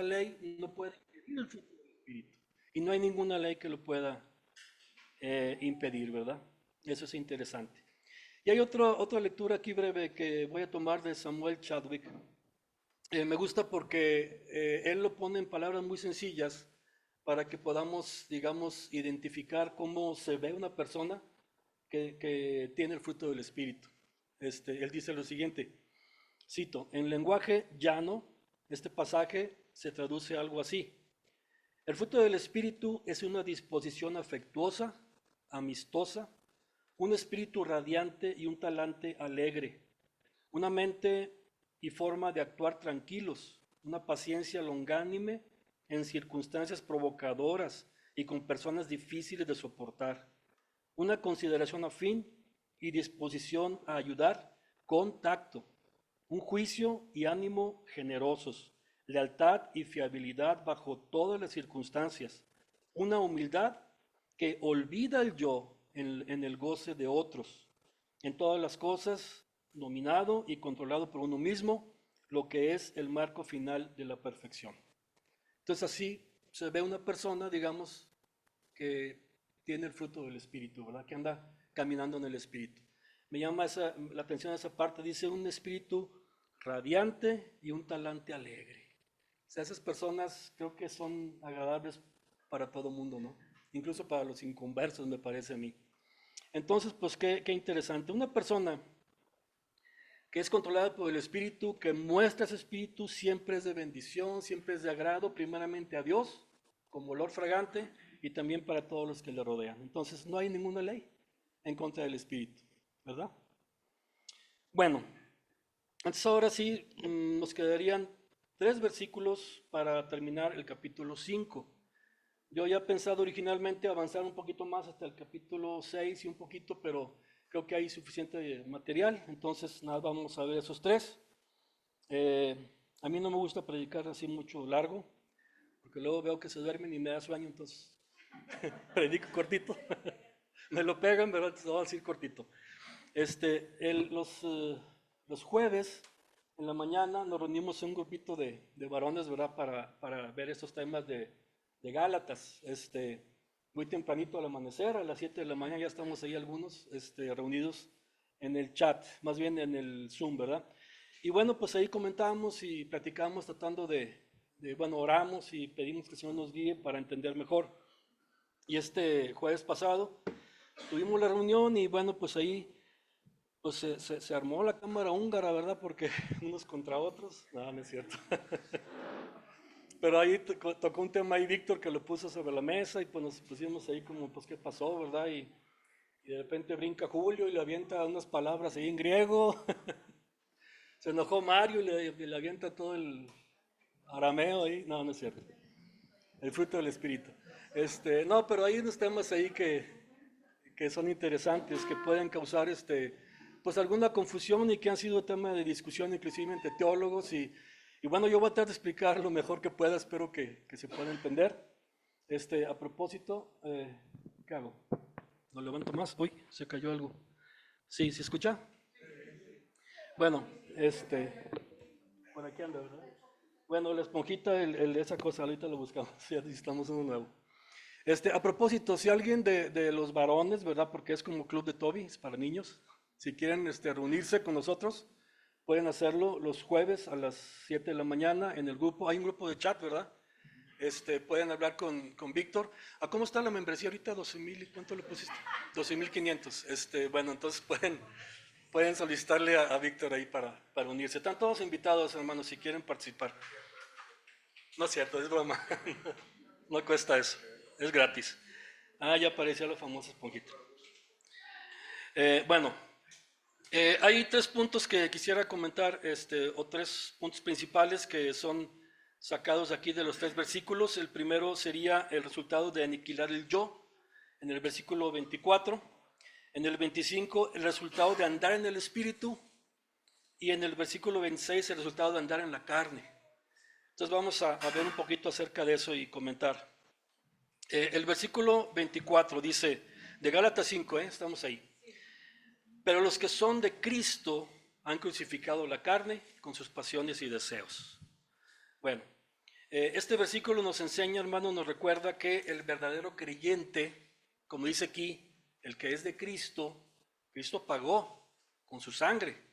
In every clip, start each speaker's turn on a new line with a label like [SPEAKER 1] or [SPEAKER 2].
[SPEAKER 1] ley no puede impedir el fruto del Espíritu. Y no hay ninguna ley que lo pueda impedir, ¿verdad? Eso es interesante. Y hay otra lectura aquí breve que voy a tomar de Samuel Chadwick. Me gusta porque él lo pone en palabras muy sencillas para que podamos, digamos, identificar cómo se ve una persona que tiene el fruto del Espíritu. Él dice lo siguiente, cito, en lenguaje llano, este pasaje se traduce algo así. El fruto del Espíritu es una disposición afectuosa, amistosa, un espíritu radiante y un talante alegre, una mente y forma de actuar tranquilos, una paciencia longánime en circunstancias provocadoras y con personas difíciles de soportar, una consideración afín y disposición a ayudar con tacto, un juicio y ánimo generosos, lealtad y fiabilidad bajo todas las circunstancias, una humildad que olvida el yo en el goce de otros, en todas las cosas, dominado y controlado por uno mismo, lo que es el marco final de la perfección. Entonces así se ve una persona, digamos, que tiene el fruto del Espíritu, ¿verdad? Que anda caminando en el Espíritu. Me llama la atención esa parte, dice un espíritu radiante y un talante alegre. O sea, esas personas creo que son agradables para todo mundo, ¿no? Incluso para los inconversos, me parece a mí. Entonces, pues qué interesante. Una persona que es controlada por el Espíritu, que muestra ese Espíritu, siempre es de bendición, siempre es de agrado, primeramente a Dios, como olor fragante, y también para todos los que le rodean. Entonces, no hay ninguna ley en contra del Espíritu, ¿verdad? Bueno, entonces ahora sí nos quedarían 3 versículos para terminar el capítulo 5. Yo ya he pensado originalmente avanzar un poquito más hasta el capítulo 6 y un poquito, pero creo que hay suficiente material, entonces nada, vamos a ver esos 3. Eh, a mí no me gusta predicar así mucho largo, porque luego veo que se duermen y me da sueño, entonces predico cortito. Me lo pegan, ¿verdad? Entonces voy a decir cortito. Los jueves en la mañana nos reunimos un grupito de varones, ¿verdad? Para ver estos temas de Gálatas. Muy tempranito al amanecer, a las 7 de la mañana ya estamos ahí algunos reunidos en el chat, más bien en el Zoom, ¿verdad? Y bueno, pues ahí comentamos y platicamos tratando bueno, oramos y pedimos que el Señor nos guíe para entender mejor. Y este jueves pasado tuvimos la reunión y bueno, pues ahí pues se armó la cámara húngara, ¿verdad? Porque unos contra otros, no, no es cierto. Pero ahí tocó un tema ahí Víctor que lo puso sobre la mesa y pues nos pusimos ahí como, pues, ¿qué pasó, verdad? Y de repente brinca Julio y le avienta unas palabras ahí en griego. Se enojó Mario y le avienta todo el arameo ahí. No, no es cierto. El fruto del espíritu. No, pero hay unos temas ahí que son interesantes, que pueden causar pues alguna confusión y que han sido tema de discusión inclusive entre teólogos y bueno, yo voy a tratar de explicar lo mejor que pueda, espero que se pueda entender. A propósito, ¿qué hago? ¿Lo levanto más? Uy, se cayó algo. Sí, ¿se escucha? Bueno, por aquí anda, ¿verdad? Bueno, la esponjita, esa cosa, ahorita lo buscamos, ya necesitamos uno nuevo. A propósito, si alguien de los varones, ¿verdad? Porque es como club de Toby, es para niños. Si quieren reunirse con nosotros, pueden hacerlo los jueves a las 7 de la mañana en el grupo. Hay un grupo de chat, ¿verdad? Pueden hablar con Víctor. ¿A cómo está la membresía ahorita? 12,000, ¿y cuánto le pusiste? 12,500. Bueno, entonces pueden solicitarle a Víctor ahí para unirse. Están todos invitados, hermanos, si quieren participar. No es cierto, es broma. No cuesta eso, es gratis. Ah, ya apareció la famosa esponjita. Bueno, hay 3 puntos que quisiera comentar, o 3 puntos principales que son sacados aquí de los 3 versículos. El primero sería el resultado de aniquilar el yo, en el versículo 24. En el 25, el resultado de andar en el espíritu. Y en el versículo 26, el resultado de andar en la carne. Entonces vamos a ver un poquito acerca de eso y comentar. El versículo 24 dice, de Gálatas 5, estamos ahí. Pero los que son de Cristo han crucificado la carne con sus pasiones y deseos. Bueno, Este versículo nos enseña, hermano, nos recuerda que el verdadero creyente, como dice aquí, el que es de Cristo, Cristo pagó con su sangre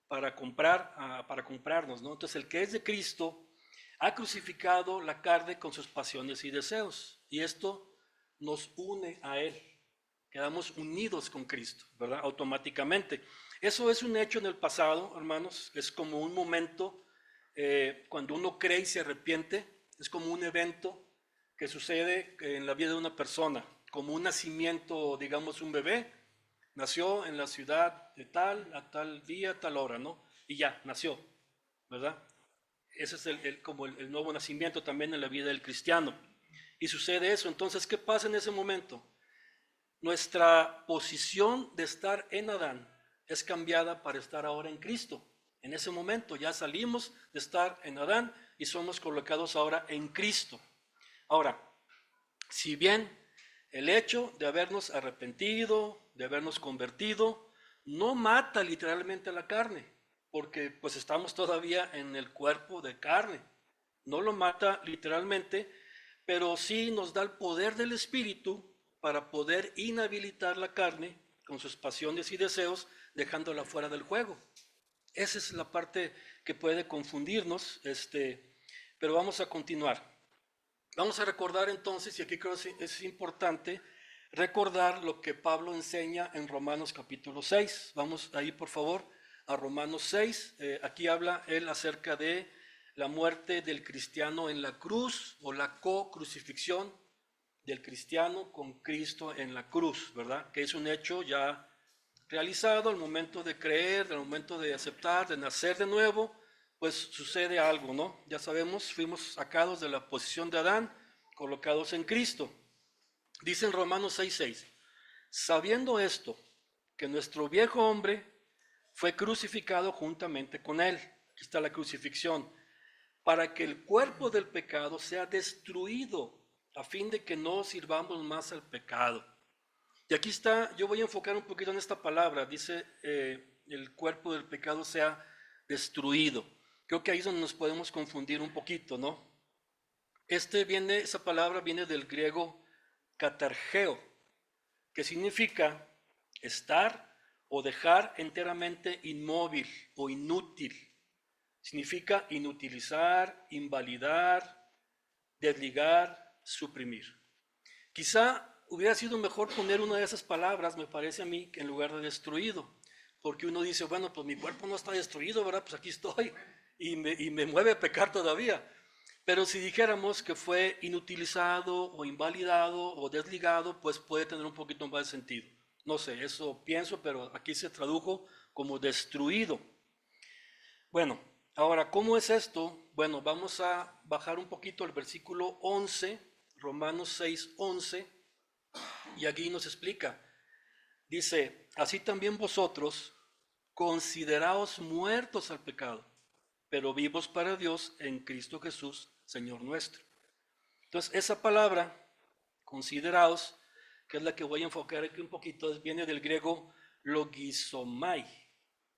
[SPEAKER 1] para comprarnos, ¿no? Entonces, el que es de Cristo ha crucificado la carne con sus pasiones y deseos, y esto nos une a Él. Quedamos unidos con Cristo, ¿verdad? Automáticamente. Eso es un hecho en el pasado, hermanos, es como un momento cuando uno cree y se arrepiente, es como un evento que sucede en la vida de una persona, como un nacimiento, digamos, un bebé, nació en la ciudad de tal, a tal día, tal hora, ¿no? Y ya, nació, ¿verdad? Ese es como el nuevo nacimiento también en la vida del cristiano. Y sucede eso, entonces, ¿qué pasa en ese momento? Nuestra posición de estar en Adán es cambiada para estar ahora en Cristo. En ese momento ya salimos de estar en Adán y somos colocados ahora en Cristo. Ahora, si bien el hecho de habernos arrepentido, de habernos convertido, no mata literalmente a la carne, porque pues estamos todavía en el cuerpo de carne. No lo mata literalmente, pero sí nos da el poder del Espíritu para poder inhabilitar la carne con sus pasiones y deseos, dejándola fuera del juego. Esa es la parte que puede confundirnos, pero vamos a continuar. Vamos a recordar entonces, y aquí creo que es importante recordar lo que Pablo enseña en Romanos capítulo 6. Vamos ahí, por favor, a Romanos 6. Aquí habla él acerca de la muerte del cristiano en la cruz o la co-crucifixión del cristiano con Cristo en la cruz, ¿verdad? Que es un hecho ya realizado al momento de creer, al momento de aceptar, de nacer de nuevo, pues sucede algo, ¿no? Ya sabemos, fuimos sacados de la posición de Adán, colocados en Cristo. Dice en Romanos 6:6, sabiendo esto, que nuestro viejo hombre fue crucificado juntamente con él. Aquí está la crucifixión, para que el cuerpo del pecado sea destruido, a fin de que no sirvamos más al pecado. Y aquí está, yo voy a enfocar un poquito en esta palabra, dice el cuerpo del pecado sea destruido. Creo que ahí es donde nos podemos confundir un poquito, ¿no? Esa palabra viene del griego katargeo, que significa estar o dejar enteramente inmóvil o inútil. Significa inutilizar, invalidar, desligar, suprimir. Quizá hubiera sido mejor poner una de esas palabras, me parece a mí, que en lugar de destruido. Porque uno dice, bueno, pues mi cuerpo no está destruido, ¿verdad? Pues aquí estoy y me mueve a pecar todavía. Pero si dijéramos que fue inutilizado o invalidado o desligado, pues puede tener un poquito más de sentido. No sé, eso pienso, pero aquí se tradujo como destruido. Bueno, ahora, ¿cómo es esto? Bueno, vamos a bajar un poquito el versículo 11, Romanos 6:11, y aquí nos explica. Dice, así también vosotros consideraos muertos al pecado, pero vivos para Dios en Cristo Jesús, Señor nuestro. Entonces, esa palabra, consideraos, que es la que voy a enfocar aquí un poquito, viene del griego logizomai,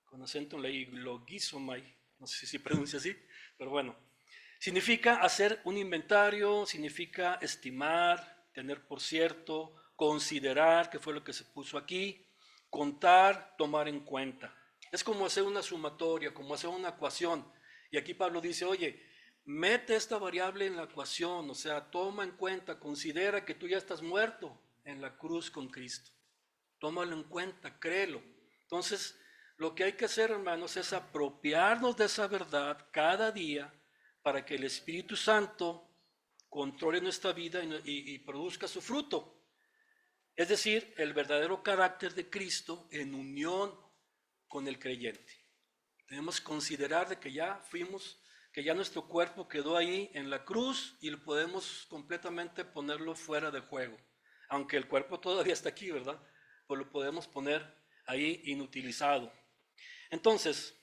[SPEAKER 1] con acento en la I, logizomai, no sé si pronuncia así, pero bueno. Significa hacer un inventario, significa estimar, tener por cierto, considerar, que fue lo que se puso aquí, contar, tomar en cuenta. Es como hacer una sumatoria, como hacer una ecuación. Y aquí Pablo dice, oye, mete esta variable en la ecuación, o sea, toma en cuenta, considera que tú ya estás muerto en la cruz con Cristo. Tómalo en cuenta, créelo. Entonces, lo que hay que hacer, hermanos, es apropiarnos de esa verdad cada día para que el Espíritu Santo controle nuestra vida y produzca su fruto. Es decir, el verdadero carácter de Cristo en unión con el creyente. Debemos considerar de que ya fuimos, que ya nuestro cuerpo quedó ahí en la cruz y lo podemos completamente ponerlo fuera de juego. Aunque el cuerpo todavía está aquí, ¿verdad? Pues lo podemos poner ahí inutilizado. Entonces,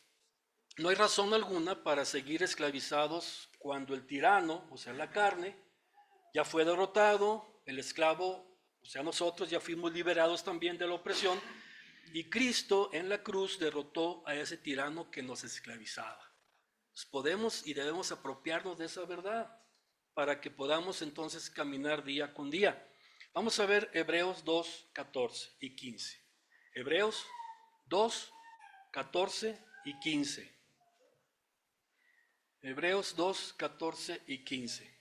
[SPEAKER 1] no hay razón alguna para seguir esclavizados cuando el tirano, o sea, la carne, ya fue derrotado, el esclavo, o sea, nosotros ya fuimos liberados también de la opresión, y Cristo en la cruz derrotó a ese tirano que nos esclavizaba. Pues podemos y debemos apropiarnos de esa verdad. para que podamos entonces caminar día con día. Vamos a ver Hebreos 2, 14 y 15. Hebreos 2, 14 y 15. Hebreos 2, 14 y 15.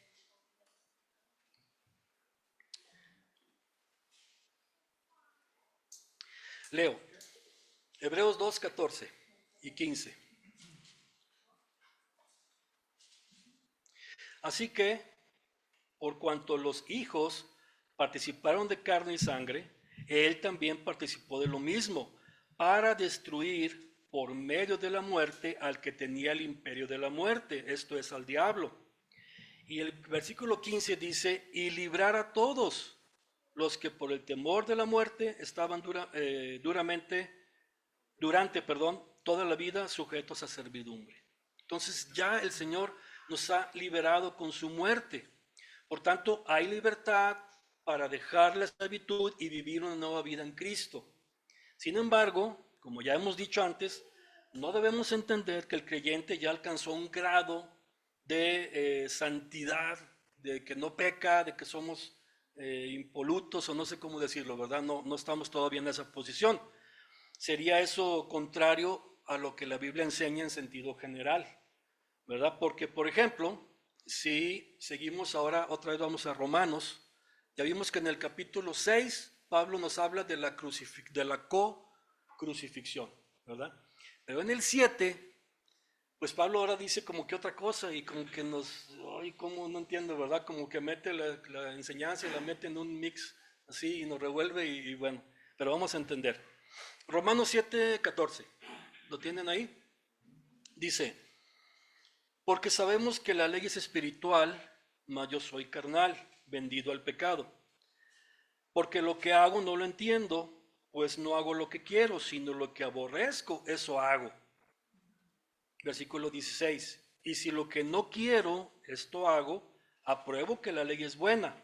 [SPEAKER 1] Leo. Hebreos 2, 14 y 15. Así que, por cuanto los hijos participaron de carne y sangre, él también participó de lo mismo, para destruir por medio de la muerte al que tenía el imperio de la muerte, esto es, al diablo. Y el versículo 15 dice, y librar a todos los que por el temor de la muerte estaban durante toda la vida sujetos a servidumbre. Entonces ya el Señor nos ha liberado con su muerte. Por tanto, hay libertad para dejar la esclavitud y vivir una nueva vida en Cristo. Sin embargo, como ya hemos dicho antes, no debemos entender que el creyente ya alcanzó un grado de santidad, de que no peca, de que somos impolutos, o no sé cómo decirlo, ¿verdad? No estamos todavía en esa posición. Sería eso contrario a lo que la Biblia enseña en sentido general, ¿verdad? Porque, por ejemplo, si seguimos ahora, otra vez vamos a Romanos, ya vimos que en el capítulo 6 Pablo nos habla de la co-crucifixión, ¿verdad? Pero en el 7, pues Pablo ahora dice como que otra cosa y como que ay, como no entiendo, ¿verdad? Como que mete la enseñanza y la mete en un mix así y nos revuelve y bueno, pero vamos a entender. Romanos 7, 14, ¿lo tienen ahí? Dice, porque sabemos que la ley es espiritual, mas yo soy carnal, vendido al pecado. Porque lo que hago no lo entiendo, pues no hago lo que quiero, sino lo que aborrezco, eso hago. Versículo 16. Y si lo que no quiero, esto hago, apruebo que la ley es buena.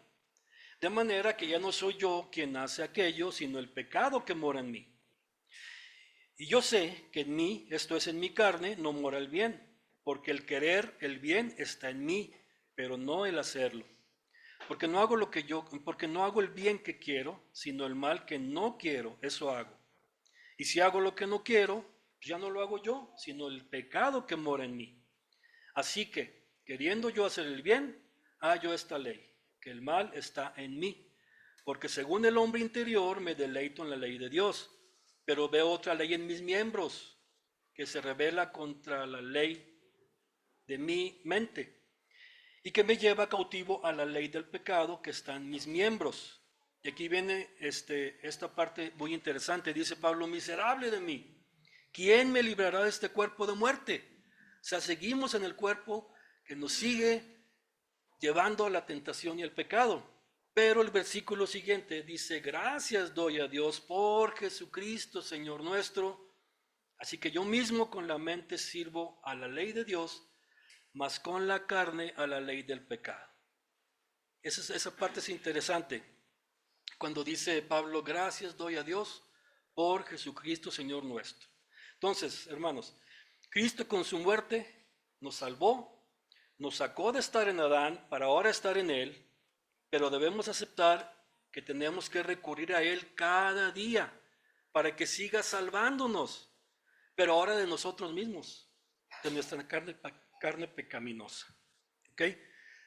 [SPEAKER 1] De manera que ya no soy yo quien hace aquello, sino el pecado que mora en mí. Y yo sé que en mí, esto es en mi carne, no mora el bien, porque el querer el bien está en mí, pero no el hacerlo. Porque no hago el bien que quiero, sino el mal que no quiero, eso hago. Y si hago lo que no quiero, ya no lo hago yo, sino el pecado que mora en mí. Así que, queriendo yo hacer el bien, hallo esta ley, que el mal está en mí. Porque según el hombre interior me deleito en la ley de Dios, pero veo otra ley en mis miembros, que se rebela contra la ley de mi mente, y que me lleva cautivo a la ley del pecado que está en mis miembros. Y aquí viene esta parte muy interesante. Dice Pablo, miserable de mí, ¿quién me librará de este cuerpo de muerte? O sea, seguimos en el cuerpo que nos sigue llevando a la tentación y el pecado. Pero el versículo siguiente dice, gracias doy a Dios por Jesucristo, Señor nuestro. Así que yo mismo con la mente sirvo a la ley de Dios, mas con la carne a la ley del pecado. Esa parte es interesante. Cuando dice Pablo, gracias doy a Dios por Jesucristo, Señor nuestro. Entonces, hermanos, Cristo con su muerte nos salvó, nos sacó de estar en Adán para ahora estar en Él, pero debemos aceptar que tenemos que recurrir a Él cada día para que siga salvándonos, pero ahora de nosotros mismos, de nuestra carne pecaminosa. ¿Ok?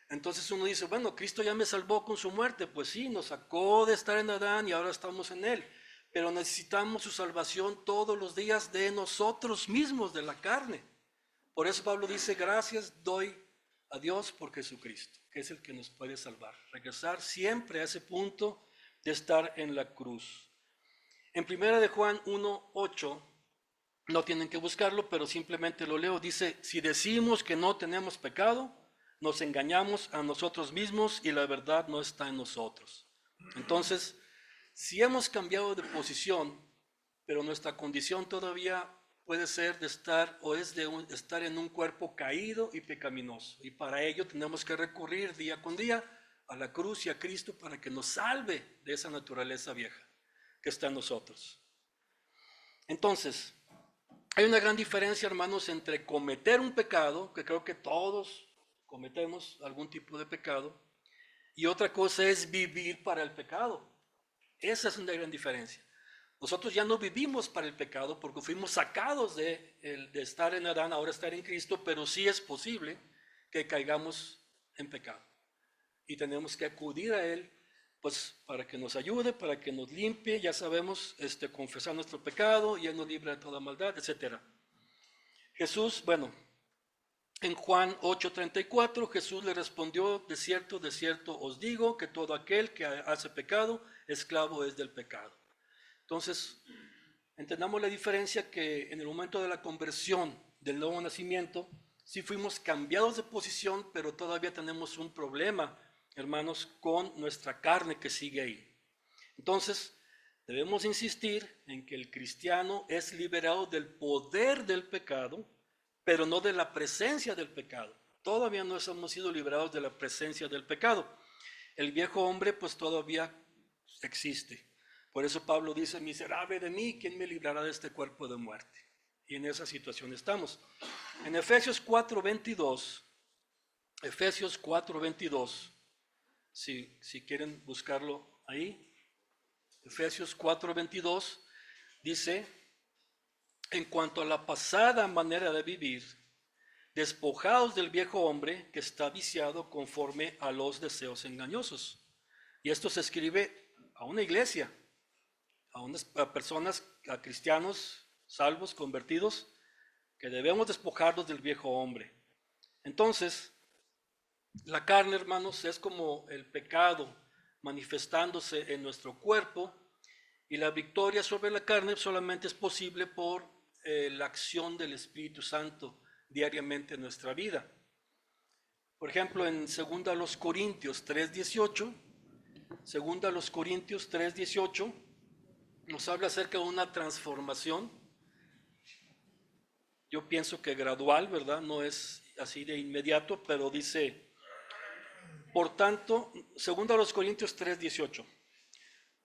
[SPEAKER 1] Entonces uno dice, bueno, Cristo ya me salvó con su muerte. Pues sí, nos sacó de estar en Adán y ahora estamos en Él. Pero necesitamos su salvación todos los días de nosotros mismos, de la carne. Por eso Pablo dice, gracias doy a Dios por Jesucristo, que es el que nos puede salvar. Regresar siempre a ese punto de estar en la cruz. En 1 de Juan 1:8, no tienen que buscarlo, pero simplemente lo leo. Dice, si decimos que no tenemos pecado, nos engañamos a nosotros mismos y la verdad no está en nosotros. Entonces, si hemos cambiado de posición, pero nuestra condición todavía puede ser de estar o es de estar en un cuerpo caído y pecaminoso. Y para ello tenemos que recurrir día con día a la cruz y a Cristo para que nos salve de esa naturaleza vieja que está en nosotros. Entonces, hay una gran diferencia, hermanos, entre cometer un pecado, que creo que todos cometemos algún tipo de pecado, y otra cosa es vivir para el pecado. Esa es una gran diferencia. Nosotros ya no vivimos para el pecado porque fuimos sacados de estar en Adán, ahora estar en Cristo, pero sí es posible que caigamos en pecado. Y tenemos que acudir a Él, pues para que nos ayude, para que nos limpie, ya sabemos, confesar nuestro pecado y Él nos libra de toda maldad, etc. Jesús, bueno, en Juan 8:34, Jesús le respondió, de cierto os digo, que todo aquel que hace pecado, esclavo es del pecado. Entonces, entendamos la diferencia que en el momento de la conversión del nuevo nacimiento, sí fuimos cambiados de posición, pero todavía tenemos un problema, hermanos, con nuestra carne que sigue ahí. Entonces, debemos insistir en que el cristiano es liberado del poder del pecado, pero no de la presencia del pecado. Todavía no hemos sido liberados de la presencia del pecado. El viejo hombre pues todavía existe. Por eso Pablo dice, miserable de mí, ¿quién me librará de este cuerpo de muerte? Y en esa situación estamos. En Efesios 4:22, si quieren buscarlo ahí, Efesios 4:22 dice, en cuanto a la pasada manera de vivir, despojados del viejo hombre que está viciado conforme a los deseos engañosos. Y esto se escribe a una iglesia, a personas, a cristianos salvos, convertidos, que debemos despojarnos del viejo hombre. Entonces, la carne, hermanos, es como el pecado manifestándose en nuestro cuerpo, y la victoria sobre la carne solamente es posible por la acción del Espíritu Santo diariamente en nuestra vida. Por ejemplo, en 2 Corintios 3:18, nos habla acerca de una transformación. Yo pienso que gradual, ¿verdad? No es así de inmediato, pero dice, por tanto, 2 Corintios 3:18,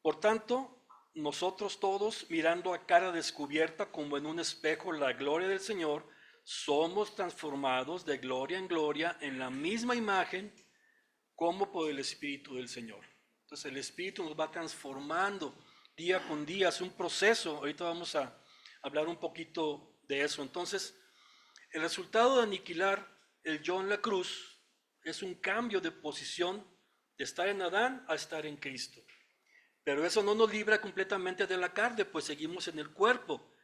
[SPEAKER 1] por tanto, nosotros todos, mirando a cara descubierta como en un espejo la gloria del Señor, somos transformados de gloria en gloria en la misma imagen como por el Espíritu del Señor. Entonces el Espíritu nos va transformando día con día, es un proceso. Ahorita vamos a hablar un poquito de eso. Entonces, el resultado de aniquilar el yo en la cruz es un cambio de posición de estar en Adán a estar en Cristo. Pero eso no nos libra completamente de la carne, pues seguimos en el cuerpo.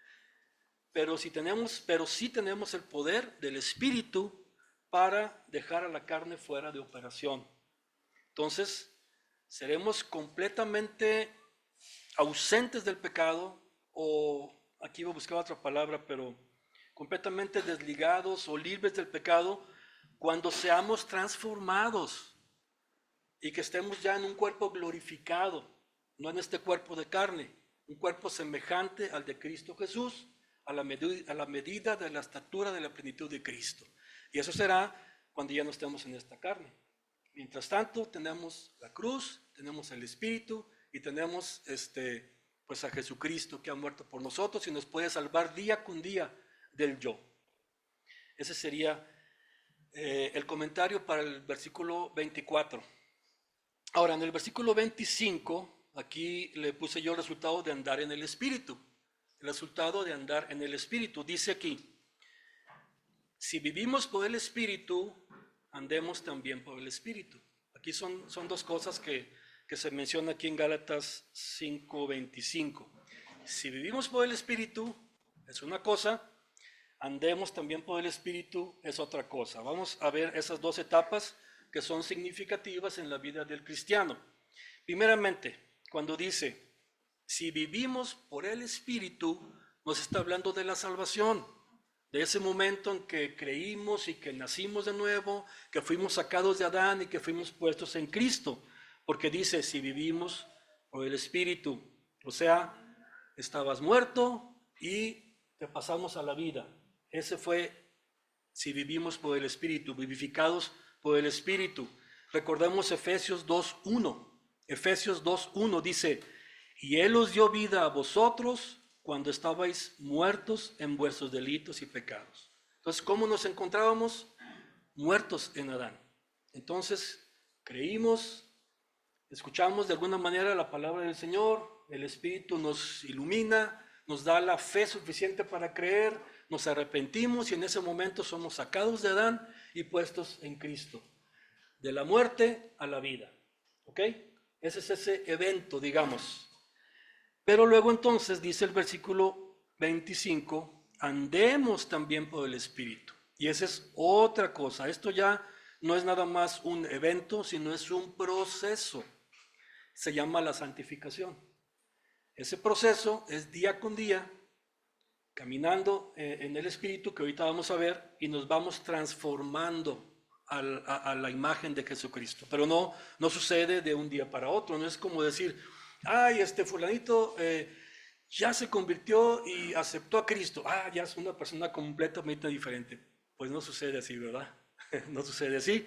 [SPEAKER 1] Pero sí tenemos el poder del Espíritu para dejar a la carne fuera de operación. Entonces, seremos completamente ausentes del pecado, o aquí voy a buscar otra palabra, pero completamente desligados o libres del pecado cuando seamos transformados y que estemos ya en un cuerpo glorificado, no en este cuerpo de carne, un cuerpo semejante al de Cristo Jesús, a la medida de la estatura de la plenitud de Cristo. Y eso será cuando ya no estemos en esta carne. Mientras tanto, tenemos la cruz, tenemos el Espíritu y tenemos pues a Jesucristo que ha muerto por nosotros y nos puede salvar día con día del yo. Ese sería el comentario para el versículo 24. Ahora, en el versículo 25, aquí le puse yo el resultado de andar en el Espíritu. El resultado de andar en el Espíritu. Dice aquí, si vivimos por el Espíritu, andemos también por el Espíritu. Aquí son dos cosas que se menciona aquí en Gálatas 5:25. Si vivimos por el Espíritu, es una cosa, andemos también por el Espíritu, es otra cosa. Vamos a ver esas dos etapas que son significativas en la vida del cristiano. Primeramente, cuando dice, si vivimos por el Espíritu, nos está hablando de la salvación, de ese momento en que creímos y que nacimos de nuevo, que fuimos sacados de Adán y que fuimos puestos en Cristo, porque dice, si vivimos por el Espíritu, o sea, estabas muerto y te pasamos a la vida. Ese fue, si vivimos por el Espíritu, vivificados por el Espíritu. Recordemos Efesios 2:1. Efesios 2:1 dice, y Él os dio vida a vosotros cuando estabais muertos en vuestros delitos y pecados. Entonces, ¿cómo nos encontrábamos? muertos en Adán. Entonces, creímos, escuchamos de alguna manera la palabra del Señor, el Espíritu nos ilumina, nos da la fe suficiente para creer, nos arrepentimos y en ese momento somos sacados de Adán y puestos en Cristo, de la muerte a la vida. ¿Ok? Ese es ese evento, digamos. Pero luego entonces dice el versículo 25, andemos también por el Espíritu. Y esa es otra cosa. Esto ya no es nada más un evento, sino es un proceso. Se llama la santificación. Ese proceso es día con día, caminando en el Espíritu, que ahorita vamos a ver, y nos vamos transformando a la imagen de Jesucristo. Pero no sucede de un día para otro. No es como decir, ay, fulanito ya se convirtió y aceptó a Cristo. Ah, ya es una persona completamente diferente. Pues no sucede así, ¿verdad? No sucede así,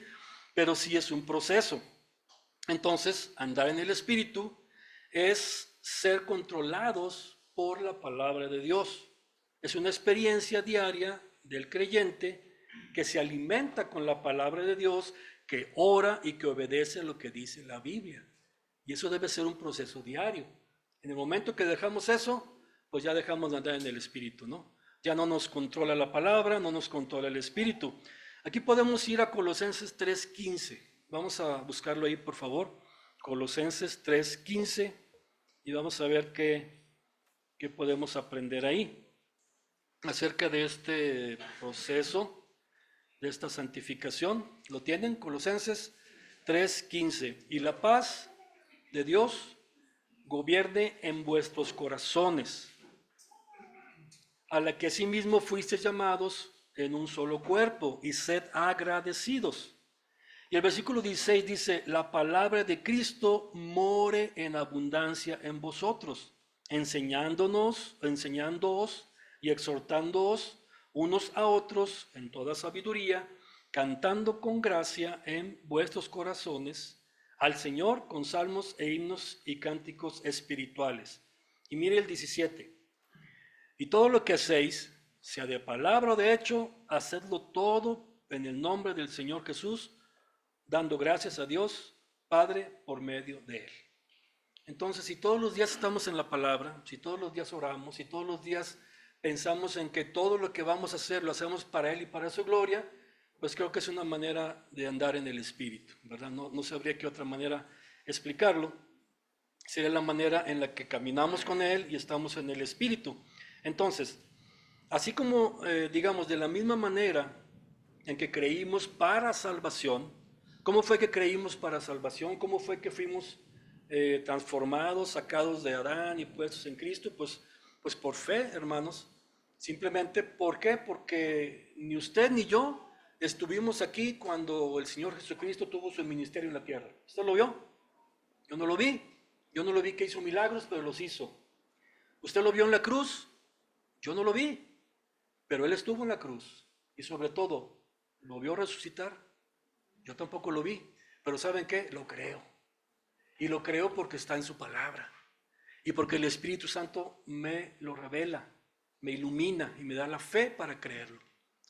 [SPEAKER 1] pero sí es un proceso. Entonces, andar en el Espíritu es ser controlados por la palabra de Dios. Es una experiencia diaria del creyente que se alimenta con la palabra de Dios, que ora y que obedece lo que dice la Biblia. Y eso debe ser un proceso diario. En el momento que dejamos eso, pues ya dejamos de andar en el Espíritu, ¿no? Ya no nos controla la palabra, no nos controla el Espíritu. Aquí podemos ir a Colosenses 3:15. Vamos a buscarlo ahí, por favor. Colosenses 3:15 y vamos a ver qué podemos aprender ahí acerca de este proceso, de esta santificación. ¿Lo tienen? Colosenses 3:15. Y la paz de Dios gobierne en vuestros corazones, a la que asimismo fuisteis llamados en un solo cuerpo, y sed agradecidos. Y el versículo 16 dice, la palabra de Cristo more en abundancia en vosotros, enseñándoos y exhortándoos unos a otros en toda sabiduría, cantando con gracia en vuestros corazones al Señor con salmos e himnos y cánticos espirituales. Y mire el 17. Y todo lo que hacéis, sea de palabra o de hecho, hacedlo todo en el nombre del Señor Jesús, dando gracias a Dios Padre por medio de Él. Entonces, si todos los días estamos en la palabra, si todos los días oramos, si todos los días pensamos en que todo lo que vamos a hacer lo hacemos para Él y para su gloria, pues creo que es una manera de andar en el Espíritu, ¿verdad? No sabría qué otra manera explicarlo. Sería la manera en la que caminamos con Él y estamos en el Espíritu. Entonces, así como, digamos, de la misma manera en que creímos para salvación, ¿cómo fue que creímos para salvación? ¿Cómo fue que fuimos transformados, sacados de Adán y puestos en Cristo? Pues por fe, hermanos. Simplemente, ¿por qué? Porque ni usted ni yo estuvimos aquí cuando el Señor Jesucristo tuvo su ministerio en la tierra. ¿Usted lo vio? Yo no lo vi. Yo no lo vi que hizo milagros, pero los hizo. ¿Usted lo vio en la cruz? Yo no lo vi, pero Él estuvo en la cruz. Y sobre todo, ¿lo vio resucitar? Yo tampoco lo vi, pero ¿saben qué? Lo creo. Y lo creo porque está en su palabra. Y porque el Espíritu Santo me lo revela, me ilumina y me da la fe para creerlo.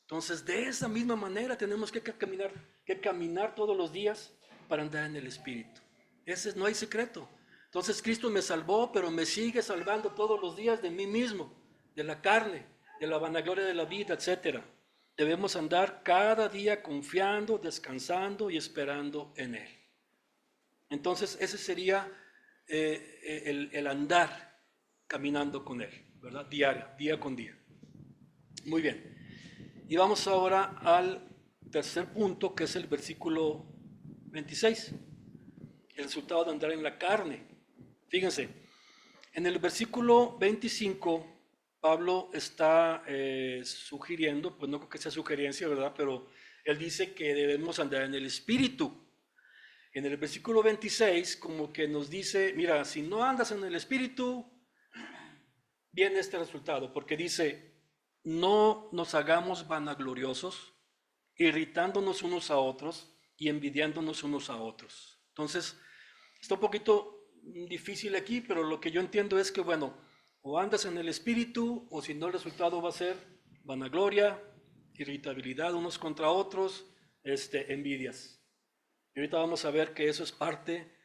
[SPEAKER 1] Entonces, de esa misma manera tenemos que caminar todos los días para andar en el Espíritu. No hay secreto. Entonces, Cristo me salvó, pero me sigue salvando todos los días de mí mismo, de la carne, de la vanagloria de la vida, etc. Debemos andar cada día confiando, descansando y esperando en Él. Entonces, ese sería el andar caminando con Él, ¿verdad? Día con día. Muy bien. Y vamos ahora al tercer punto, que es el versículo 26. El resultado de andar en la carne. Fíjense, en el versículo 25, Pablo está sugiriendo, pues no creo que sea sugerencia, ¿verdad? Pero él dice que debemos andar en el Espíritu. En el versículo 26, como que nos dice, mira, si no andas en el Espíritu, viene este resultado, porque dice, no nos hagamos vanagloriosos, irritándonos unos a otros y envidiándonos unos a otros. Entonces, está un poquito difícil aquí, pero lo que yo entiendo es que, bueno, o andas en el Espíritu, o si no, el resultado va a ser vanagloria, irritabilidad unos contra otros, envidias. Y ahorita vamos a ver que eso es parte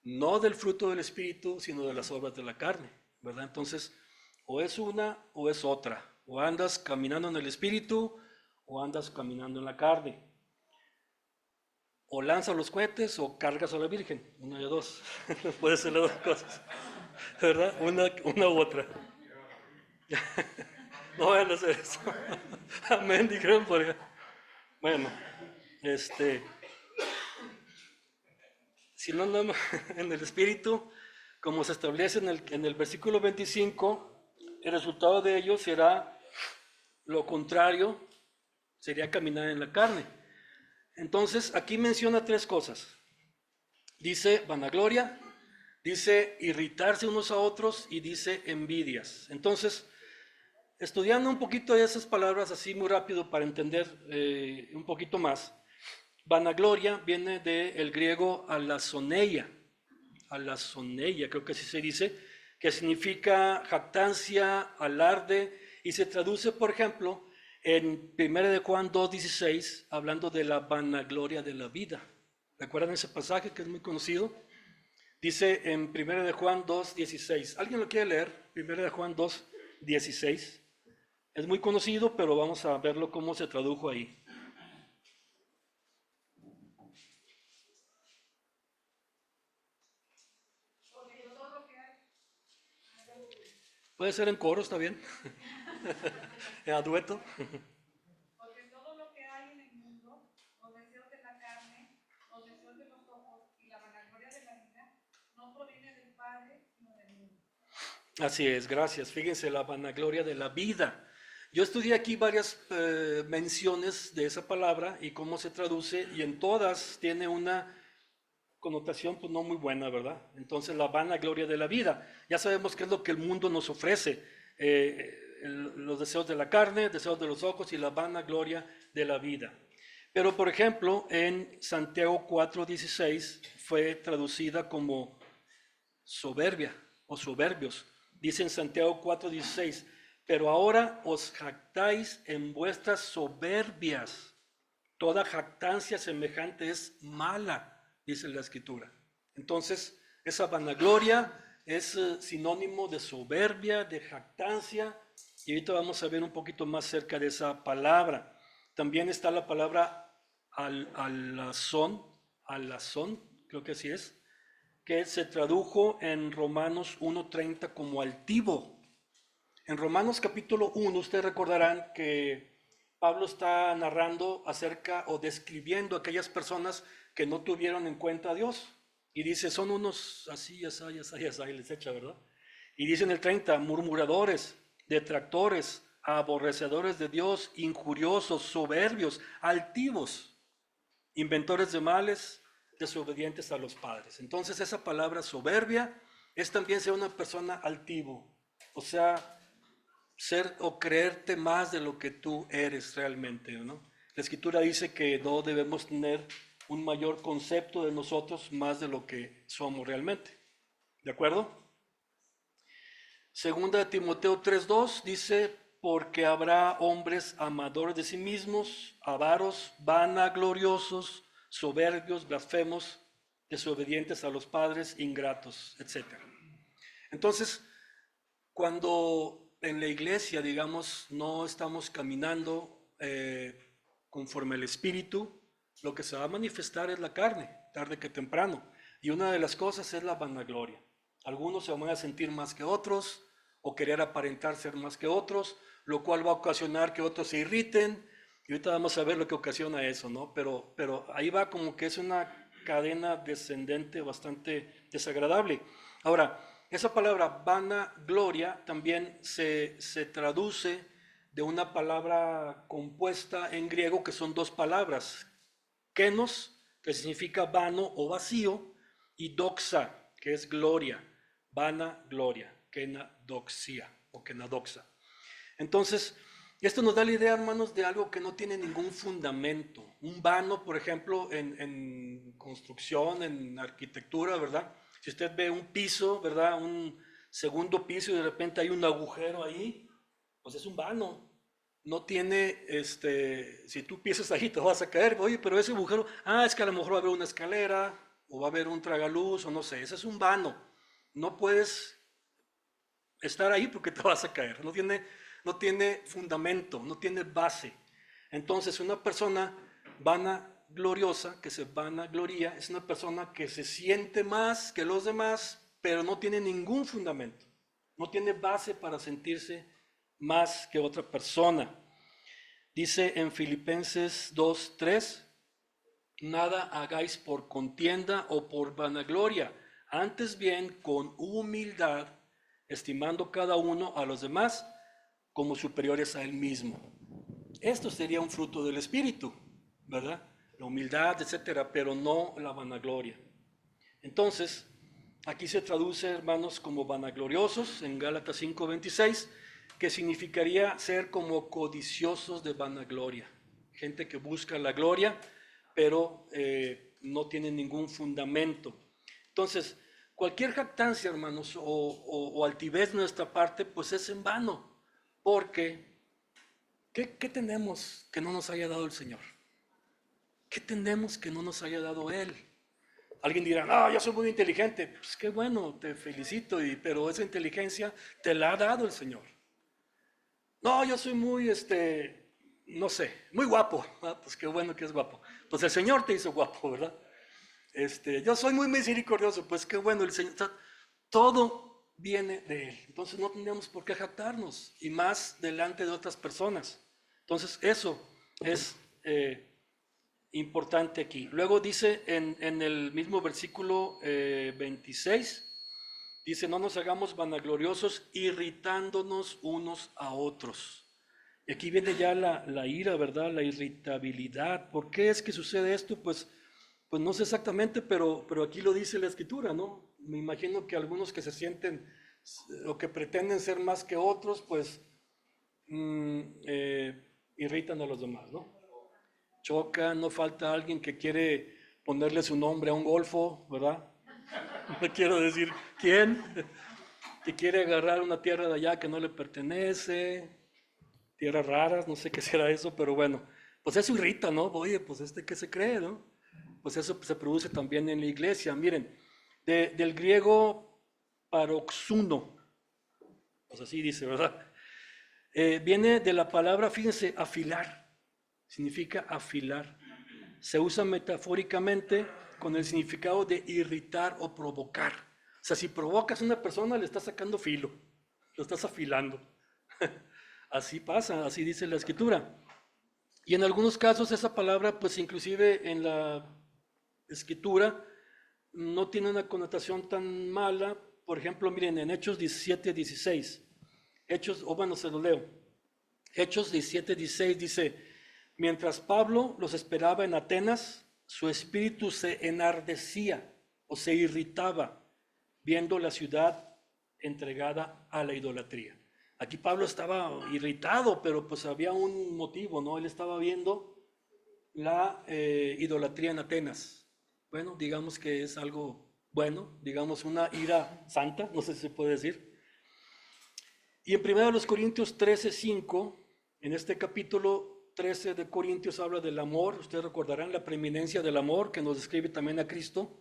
[SPEAKER 1] no del fruto del Espíritu, sino de las obras de la carne, ¿verdad? Entonces, o es una o es otra. O andas caminando en el Espíritu o andas caminando en la carne. O lanzas los cohetes o cargas a la Virgen. Una de dos. Puede ser las dos cosas, ¿verdad? Una u otra. No vayan a hacer eso. Amén, dijeron por allá. Bueno, si no andamos en el Espíritu, como se establece en el versículo 25, el resultado de ello será lo contrario, sería caminar en la carne. Entonces, aquí menciona tres cosas. Dice vanagloria, dice irritarse unos a otros y dice envidias. Entonces, estudiando un poquito de esas palabras así muy rápido para entender un poquito más, vanagloria viene del griego alazoneia, creo que así se dice, que significa jactancia, alarde, y se traduce, por ejemplo, en 1 de Juan 2:16, hablando de la vanagloria de la vida. ¿Recuerdan ese pasaje que es muy conocido? Dice en 1 de Juan 2:16. ¿Alguien lo quiere leer? 1 de Juan 2:16. Es muy conocido, pero vamos a verlo cómo se tradujo ahí. Puede ser en coro, está bien. A dueto.
[SPEAKER 2] Porque todo lo que hay en el mundo, los deseos de la carne, los deseos de los ojos y la vanagloria de la vida, no proviene del Padre, sino del mundo.
[SPEAKER 1] Así es, gracias. Fíjense, la vanagloria de la vida. Yo estudié aquí varias menciones de esa palabra y cómo se traduce, y en todas tiene una connotación pues no muy buena, ¿verdad? Entonces la vanagloria de la vida. Ya sabemos qué es lo que el mundo nos ofrece. Los deseos de la carne, deseos de los ojos y la vanagloria de la vida. Pero por ejemplo, en Santiago 4:16 fue traducida como soberbia o soberbios. Dice en Santiago 4:16, pero ahora os jactáis en vuestras soberbias. Toda jactancia semejante es mala, dice la Escritura. Entonces, esa vanagloria es sinónimo de soberbia, de jactancia, y ahorita vamos a ver un poquito más cerca de esa palabra. También está la palabra alazón, creo que así es, que se tradujo en Romanos 1:30 como altivo. En Romanos capítulo 1, ustedes recordarán que Pablo está narrando acerca o describiendo a aquellas personas que no tuvieron en cuenta a Dios. Y dice, son unos así, así, así, así, les echa, ¿verdad? Y dice en el 30, murmuradores, detractores, aborrecedores de Dios, injuriosos, soberbios, altivos, inventores de males, desobedientes a los padres. Entonces esa palabra soberbia es también ser una persona altivo, o sea, ser o creerte más de lo que tú eres realmente, ¿no? La Escritura dice que no debemos tener un mayor concepto de nosotros más de lo que somos realmente. ¿De acuerdo? Segunda de Timoteo 3:2 dice, porque habrá hombres amadores de sí mismos, avaros, vanagloriosos, soberbios, blasfemos, desobedientes a los padres, ingratos, etc. Entonces, cuando en la iglesia, digamos, no estamos caminando conforme al Espíritu, lo que se va a manifestar es la carne, tarde que temprano. Y una de las cosas es la vanagloria. Algunos se van a sentir más que otros o querer aparentar ser más que otros, lo cual va a ocasionar que otros se irriten. Y ahorita vamos a ver lo que ocasiona eso, ¿no? Pero ahí va como que es una cadena descendente bastante desagradable. Ahora, esa palabra vanagloria también se traduce de una palabra compuesta en griego que son dos palabras, kenos, que significa vano o vacío, y doxa, que es gloria, vanagloria, kenadoxia o kenadoxa. Entonces, esto nos da la idea, hermanos, de algo que no tiene ningún fundamento. Un vano, por ejemplo, en construcción, en arquitectura, ¿verdad? Si usted ve un piso, ¿verdad? Un segundo piso y de repente hay un agujero ahí, pues es un vano. no tiene, si tú piensas ahí te vas a caer, oye, pero ese agujero, es que a lo mejor va a haber una escalera, o va a haber un tragaluz, o no sé, ese es un vano. No puedes estar ahí porque te vas a caer, no tiene fundamento, no tiene base. Entonces una persona vanagloriosa, que se vanagloria, es una persona que se siente más que los demás, pero no tiene ningún fundamento, no tiene base para sentirse más que otra persona. Dice en Filipenses 2:3, nada hagáis por contienda o por vanagloria, antes bien con humildad, estimando cada uno a los demás como superiores a él mismo. Esto sería un fruto del Espíritu, ¿verdad? La humildad, etcétera, pero no la vanagloria. Entonces, aquí se traduce, hermanos, como vanagloriosos en Gálatas 5:26, que significaría ser como codiciosos de vanagloria. Gente que busca la gloria, pero no tiene ningún fundamento. Entonces, cualquier jactancia, hermanos, o altivez de nuestra parte, pues es en vano, porque ¿qué tenemos que no nos haya dado el Señor? ¿Qué tenemos que no nos haya dado Él? Alguien dirá, no, yo soy muy inteligente. Pues qué bueno, te felicito, pero esa inteligencia te la ha dado el Señor. No, yo soy muy, no sé, muy guapo. Pues qué bueno que es guapo. Pues el Señor te hizo guapo, ¿verdad? Yo soy muy misericordioso. Pues qué bueno, el Señor. O sea, todo viene de Él. Entonces no tenemos por qué jactarnos, y más delante de otras personas. Entonces eso es importante aquí. Luego dice en el mismo versículo 26, dice, no nos hagamos vanagloriosos irritándonos unos a otros. Y aquí viene ya la ira, ¿verdad? La irritabilidad. ¿Por qué es que sucede esto? Pues no sé exactamente, pero aquí lo dice la Escritura, ¿no? Me imagino que algunos que se sienten o que pretenden ser más que otros, pues irritan a los demás, ¿no? Choca, no falta alguien que quiere ponerle su nombre a un golfo, ¿verdad? No quiero decir quién, que quiere agarrar una tierra de allá que no le pertenece, tierras raras, no sé qué será eso, pero bueno, pues eso irrita, ¿no? Oye, pues qué se cree, ¿no? Pues eso se produce también en la iglesia. Miren, del griego paroxuno, pues así dice, ¿verdad? Viene de la palabra, fíjense, afilar, significa afilar. Se usa metafóricamente con el significado de irritar o provocar. O sea, si provocas a una persona, le estás sacando filo, lo estás afilando. Así pasa, así dice la Escritura. Y en algunos casos esa palabra, pues inclusive en la Escritura, no tiene una connotación tan mala. Por ejemplo, miren, en Hechos 17:16, bueno, se lo leo. Hechos 17:16 dice, mientras Pablo los esperaba en Atenas, su espíritu se enardecía o se irritaba viendo la ciudad entregada a la idolatría. Aquí Pablo estaba irritado, pero pues había un motivo, ¿no? Él estaba viendo la idolatría en Atenas. Bueno, digamos que es algo bueno, digamos una ira santa, no sé si se puede decir. Y en 1 Corintios 13:5, en este capítulo 13 de Corintios habla del amor. Ustedes recordarán la preeminencia del amor que nos describe también a Cristo.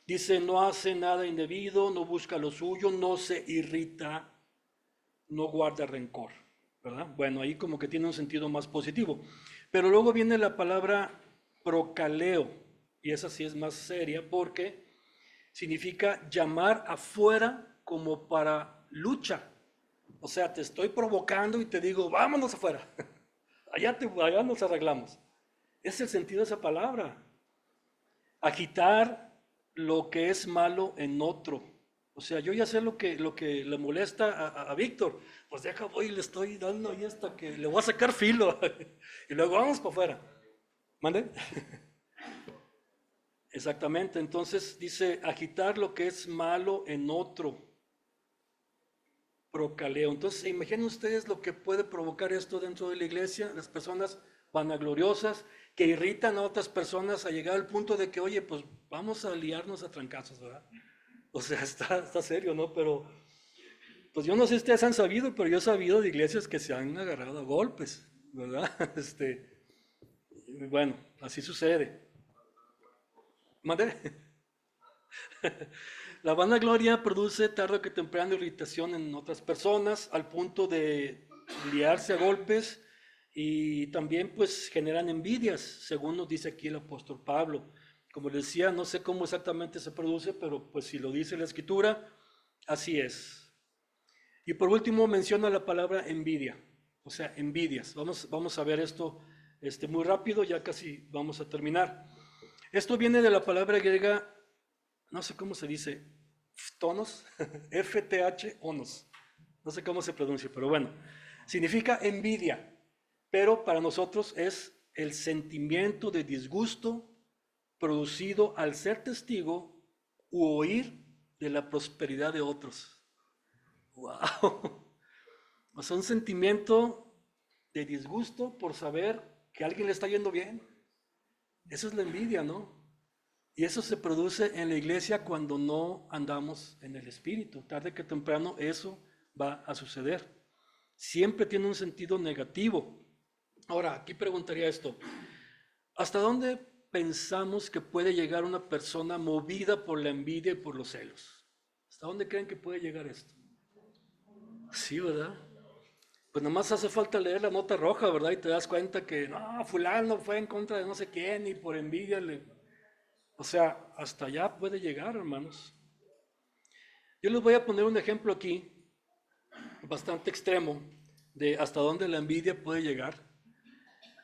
[SPEAKER 1] Dice, no hace nada indebido, no busca lo suyo, no se irrita, no guarda rencor, ¿verdad? Bueno, ahí como que tiene un sentido más positivo. Pero luego viene la palabra procaleo, y esa sí es más seria porque significa llamar afuera como para lucha. O sea, te estoy provocando y te digo, vámonos afuera, allá nos arreglamos. Es el sentido de esa palabra. Agitar lo que es malo en otro. O sea, yo ya sé lo que le molesta a Víctor. Pues deja, voy y le estoy dando ahí hasta que le voy a sacar filo. Y luego vamos para afuera. ¿Mande? Exactamente. Entonces dice, agitar lo que es malo en otro. Procaleo. Entonces, imaginen ustedes lo que puede provocar esto dentro de la iglesia, las personas vanagloriosas que irritan a otras personas a llegar al punto de que, oye, pues vamos a liarnos a trancazos, ¿verdad? O sea, está serio, ¿no? Pero, pues yo no sé si ustedes han sabido, pero yo he sabido de iglesias que se han agarrado a golpes. ¿verdad? Bueno, así sucede. ¿Mande? La vanagloria produce tarde o que temprano irritación en otras personas al punto de liarse a golpes y también pues generan envidias, según nos dice aquí el apóstol Pablo. Como les decía, no sé cómo exactamente se produce, pero pues si lo dice la escritura, así es. Y por último menciona la palabra envidia, o sea, envidias. Vamos a ver esto muy rápido, ya casi vamos a terminar. Esto viene de la palabra griega, no sé cómo se dice, tonos, FTH, onos. No sé cómo se pronuncia, pero bueno, significa envidia, pero para nosotros es el sentimiento de disgusto producido al ser testigo u oír de la prosperidad de otros. ¡Wow! O sea, un sentimiento de disgusto por saber que a alguien le está yendo bien. Eso es la envidia, ¿no? Y eso se produce en la iglesia cuando no andamos en el Espíritu. Tarde que temprano eso va a suceder. Siempre tiene un sentido negativo. Ahora, aquí preguntaría esto. ¿Hasta dónde pensamos que puede llegar una persona movida por la envidia y por los celos? ¿Hasta dónde creen que puede llegar esto? Sí, ¿verdad? Pues nomás hace falta leer la nota roja, ¿verdad? Y te das cuenta que no, fulano fue en contra de no sé quién y por envidia le... O sea, hasta allá puede llegar, hermanos. Yo les voy a poner un ejemplo aquí, bastante extremo, de hasta dónde la envidia puede llegar.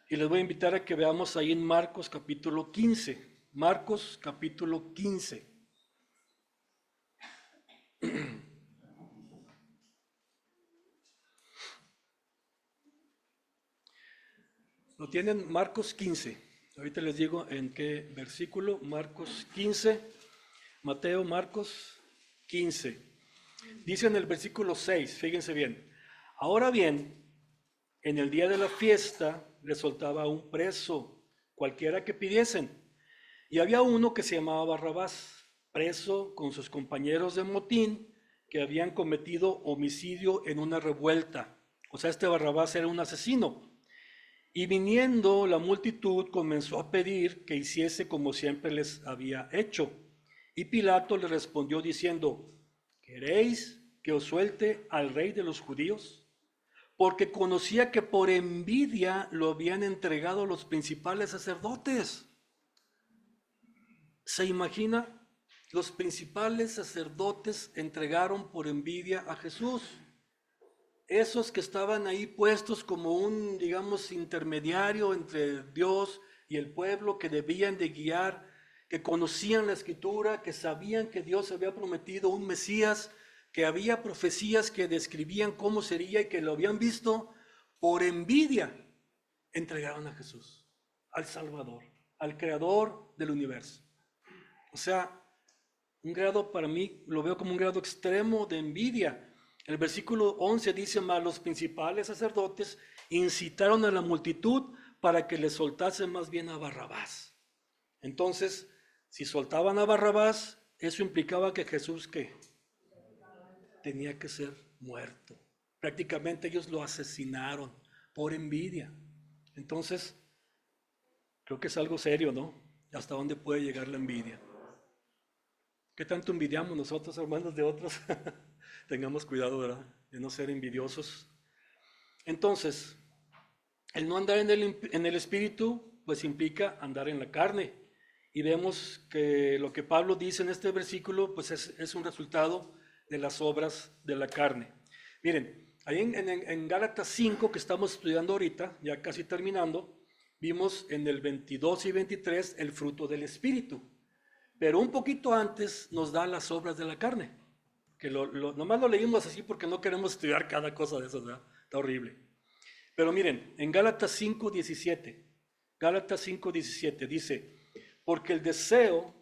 [SPEAKER 1] Y les voy a invitar a que veamos ahí en Marcos capítulo 15. Marcos capítulo 15. ¿Lo tienen? Marcos 15. Ahorita les digo en qué versículo. Marcos 15. Mateo, Marcos 15. Dice en el versículo 6, fíjense bien. Ahora bien, en el día de la fiesta le soltaba a un preso, cualquiera que pidiesen. Y había uno que se llamaba Barrabás, preso con sus compañeros de motín que habían cometido homicidio en una revuelta. O sea, este Barrabás era un asesino. Y viniendo la multitud comenzó a pedir que hiciese como siempre les había hecho. Y Pilato le respondió diciendo, ¿queréis que os suelte al rey de los judíos? Porque conocía que por envidia lo habían entregado los principales sacerdotes. ¿Se imagina? Los principales sacerdotes entregaron por envidia a Jesús. Esos que estaban ahí puestos como un, digamos, intermediario entre Dios y el pueblo, que debían de guiar, que conocían la escritura, que sabían que Dios había prometido un Mesías, que había profecías que describían cómo sería y que lo habían visto, por envidia entregaron a Jesús, al Salvador, al Creador del universo. O sea, un grado, para mí lo veo como un grado extremo de envidia. El versículo 11 dice, mas los principales sacerdotes incitaron a la multitud para que le soltase más bien a Barrabás. Entonces, si soltaban a Barrabás, eso implicaba que Jesús, ¿qué? Tenía que ser muerto. Prácticamente ellos lo asesinaron por envidia. Entonces, creo que es algo serio, ¿no? ¿Hasta dónde puede llegar la envidia? ¿Qué tanto envidiamos nosotros, hermanos, de otros? Tengamos cuidado, ¿verdad? De no ser envidiosos. Entonces, el no andar en el espíritu, pues implica andar en la carne. Y vemos que lo que Pablo dice en este versículo, pues es un resultado de las obras de la carne. Miren, ahí en Gálatas 5, que estamos estudiando ahorita, ya casi terminando, vimos en el 22 y 23 el fruto del espíritu. Pero un poquito antes nos da las obras de la carne, que nomás lo leímos así porque no queremos estudiar cada cosa de eso, ¿verdad? Está horrible. Pero miren, en Gálatas 5:17, Gálatas 5:17 dice, porque el deseo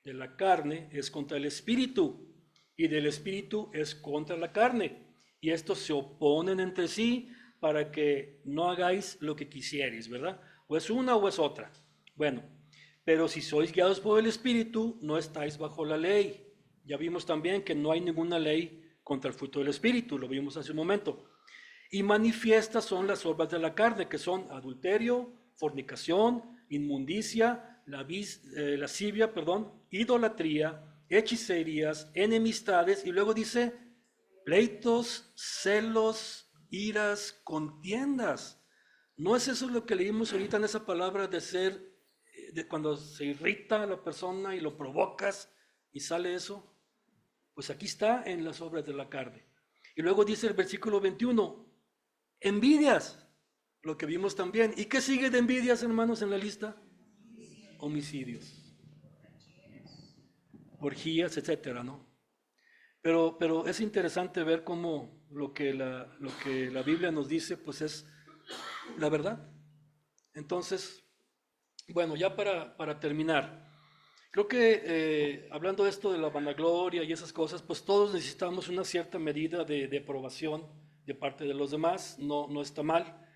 [SPEAKER 1] de la carne es contra el espíritu, y del espíritu es contra la carne, y estos se oponen entre sí para que no hagáis lo que quisierais, ¿verdad? O es una o es otra. Bueno, pero si sois guiados por el Espíritu, no estáis bajo la ley. Ya vimos también que no hay ninguna ley contra el fruto del Espíritu, lo vimos hace un momento. Y manifiestas son las obras de la carne, que son adulterio, fornicación, inmundicia, lascivia, idolatría, hechicerías, enemistades, y luego dice pleitos, celos, iras, contiendas. ¿No es eso lo que leímos ahorita en esa palabra de ser, de cuando se irrita a la persona y lo provocas y sale eso? Pues aquí está en las obras de la carne. Y luego dice el versículo 21, envidias, lo que vimos también. ¿Y qué sigue de envidias, hermanos, en la lista? Homicidios, orgías, etcétera, ¿no? Pero es interesante ver cómo lo que la Biblia nos dice, pues es la verdad. Entonces, bueno, ya para terminar, creo que hablando de esto de la vanagloria y esas cosas, pues todos necesitamos una cierta medida de aprobación de parte de los demás, no está mal,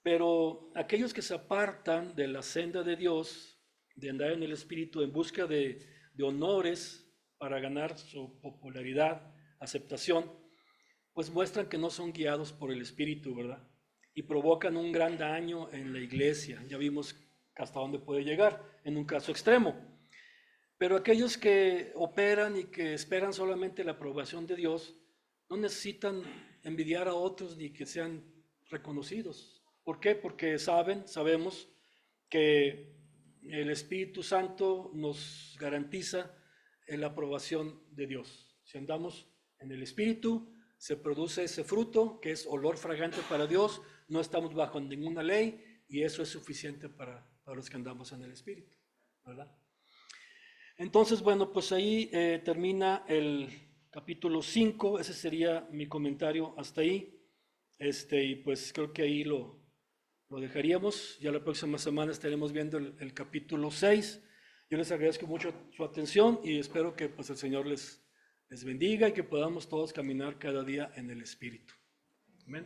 [SPEAKER 1] pero aquellos que se apartan de la senda de Dios, de andar en el Espíritu en busca de honores para ganar su popularidad, aceptación, pues muestran que no son guiados por el Espíritu, ¿verdad? Y provocan un gran daño en la iglesia. Ya vimos hasta dónde puede llegar en un caso extremo. Pero aquellos que operan y que esperan solamente la aprobación de Dios, no necesitan envidiar a otros ni que sean reconocidos. ¿Por qué? Porque sabemos que el Espíritu Santo nos garantiza la aprobación de Dios. Si andamos en el Espíritu, se produce ese fruto que es olor fragante para Dios, no estamos bajo ninguna ley y eso es suficiente para los que andamos en el Espíritu, ¿verdad? Entonces, bueno, pues ahí termina el capítulo 5, ese sería mi comentario hasta ahí, y pues creo que ahí lo dejaríamos, ya la próxima semana estaremos viendo el capítulo 6. Yo les agradezco mucho su atención y espero que pues el Señor les bendiga y que podamos todos caminar cada día en el Espíritu. Amén.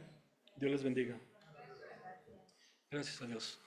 [SPEAKER 1] Dios les bendiga. Gracias a Dios.